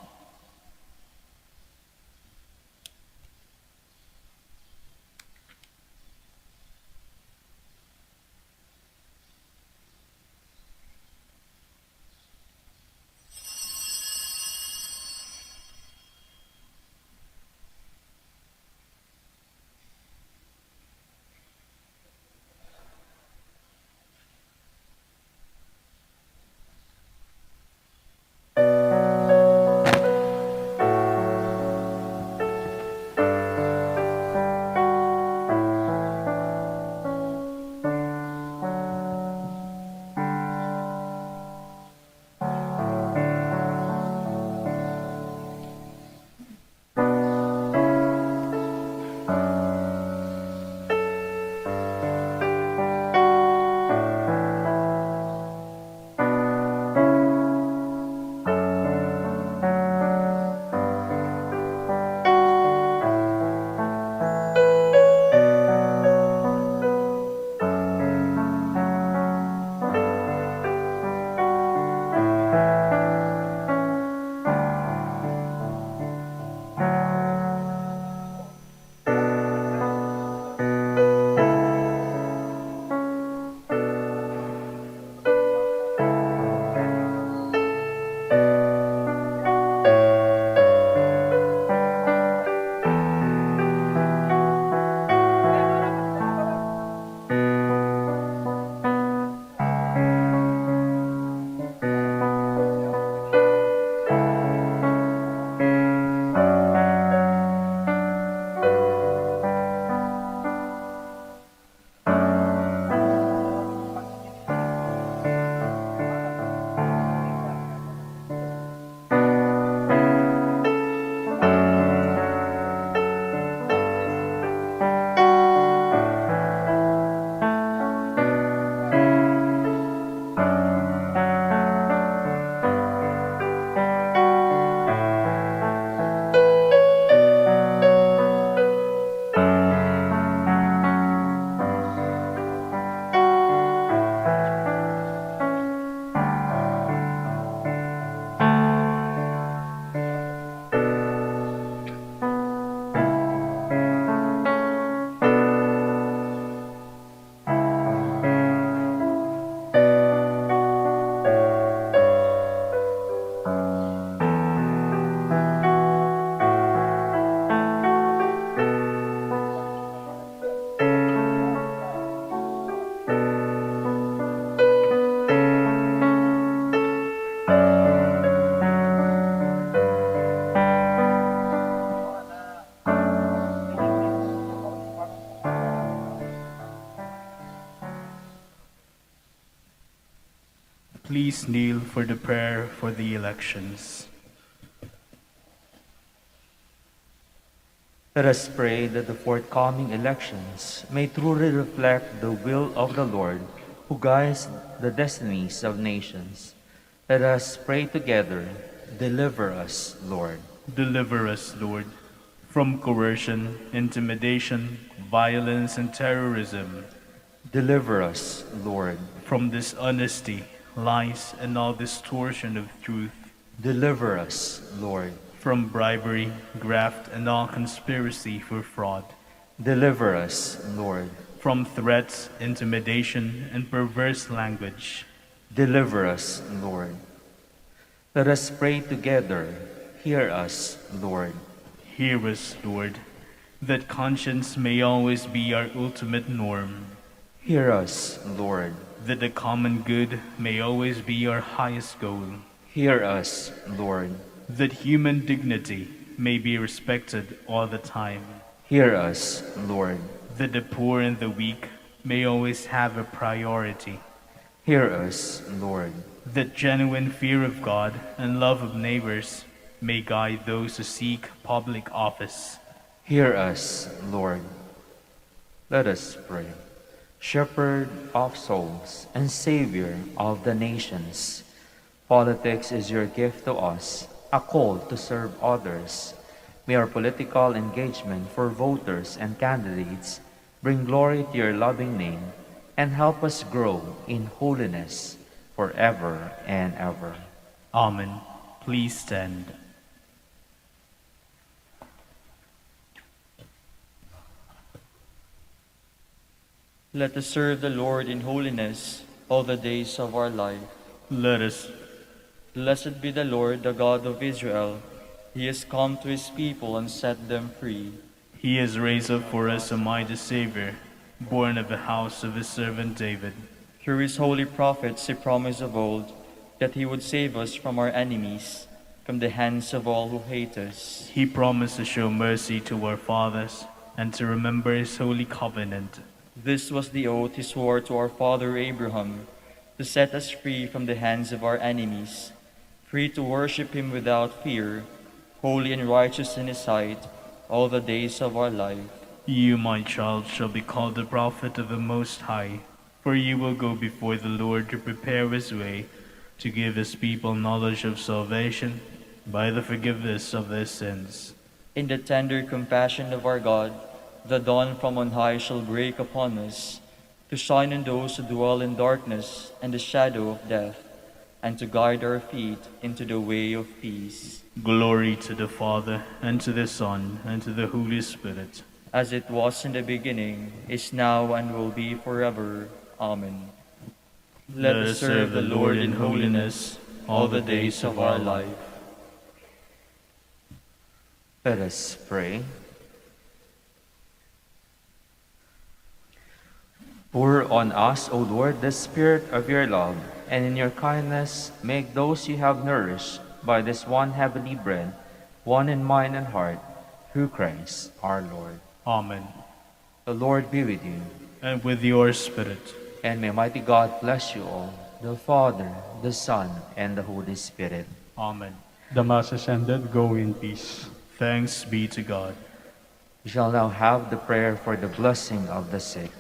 please kneel for the prayer for the elections. Let us pray that the forthcoming elections may truly reflect the will of the Lord who guides the destinies of nations. Let us pray together. Deliver us, Lord. Deliver us, Lord, from coercion, intimidation, violence, and terrorism, Deliver us, Lord. from dishonesty, lies, and all distortion of truth, Deliver us, Lord. from bribery, graft, and all conspiracy for fraud, Deliver us, Lord. from threats, intimidation, and perverse language. Deliver us, Lord. Let us pray together. Hear us, Lord. Hear us, Lord, that conscience may always be our ultimate norm, Hear us, Lord. that the common good may always be our highest goal, Hear us, Lord. that human dignity may be respected all the time, Hear us, Lord. that the poor and the weak may always have a priority, Hear us, Lord. that genuine fear of God and love of neighbors may guide those who seek public office. Hear us, Lord. Let us pray. Shepherd of souls and Savior of the nations, politics is your gift to us, a call to serve others. May our political engagement for voters and candidates bring glory to your loving name and help us grow in holiness forever and ever. Amen. Please stand. Let us serve the Lord in holiness all the days of our life. Let us. Blessed be the Lord, the God of Israel. He has come to his people and set them free. He has raised up for us a mighty Savior, born of the house of his servant David. Through his holy prophets he promised of old that he would save us from our enemies, from the hands of all who hate us. He promised to show mercy to our fathers and to remember his holy covenant. This was the oath he swore to our father Abraham, to set us free from the hands of our enemies, free to worship him without fear, holy and righteous in his sight, all the days of our life. You, my child, shall be called the prophet of the Most High, for you will go before the Lord to prepare his way, to give his people knowledge of salvation by the forgiveness of their sins. In the tender compassion of our God, the dawn from on high shall break upon us, to shine on those who dwell in darkness and the shadow of death, and to guide our feet into the way of peace. Glory to the Father, and to the Son, and to the Holy Spirit. As it was in the beginning, is now, and will be forever. Amen. Let us serve the Lord in holiness all the days of our life. Let us pray. Pour on us, O Lord, the spirit of your love, and in your kindness make those you have nourished by this one heavenly bread, one in mind and heart, through Christ our Lord. Amen. The Lord be with you, And with your spirit. and may mighty God bless you all, the Father, the Son, and the Holy Spirit. Amen. The Mass is ended. Go in peace. Thanks be to God. We shall now have the prayer for the blessing of the sick.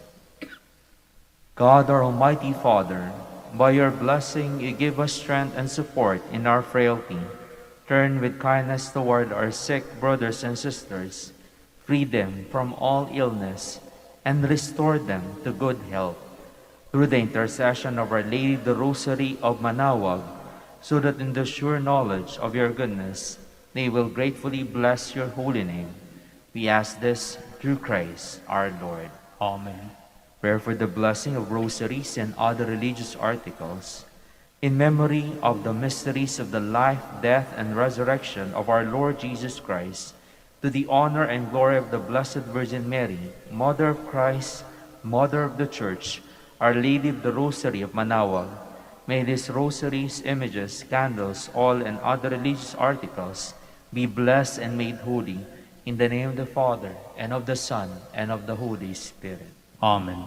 God, our Almighty Father, by your blessing you give us strength and support in our frailty. Turn with kindness toward our sick brothers and sisters, free them from all illness, and restore them to good health. Through the intercession of Our Lady the Rosary of Manaoag, so that in the sure knowledge of your goodness they will gratefully bless your holy name. We ask this through Christ our Lord. Amen. Prayer for the blessing of rosaries and other religious articles. In memory of the mysteries of the life, death, and resurrection of our Lord Jesus Christ, to the honor and glory of the Blessed Virgin Mary, Mother of Christ, Mother of the Church, Our Lady of the Rosary of Manaoag, may these rosaries, images, candles, oil, and other religious articles be blessed and made holy, in the name of the Father, and of the Son, and of the Holy Spirit. Amen.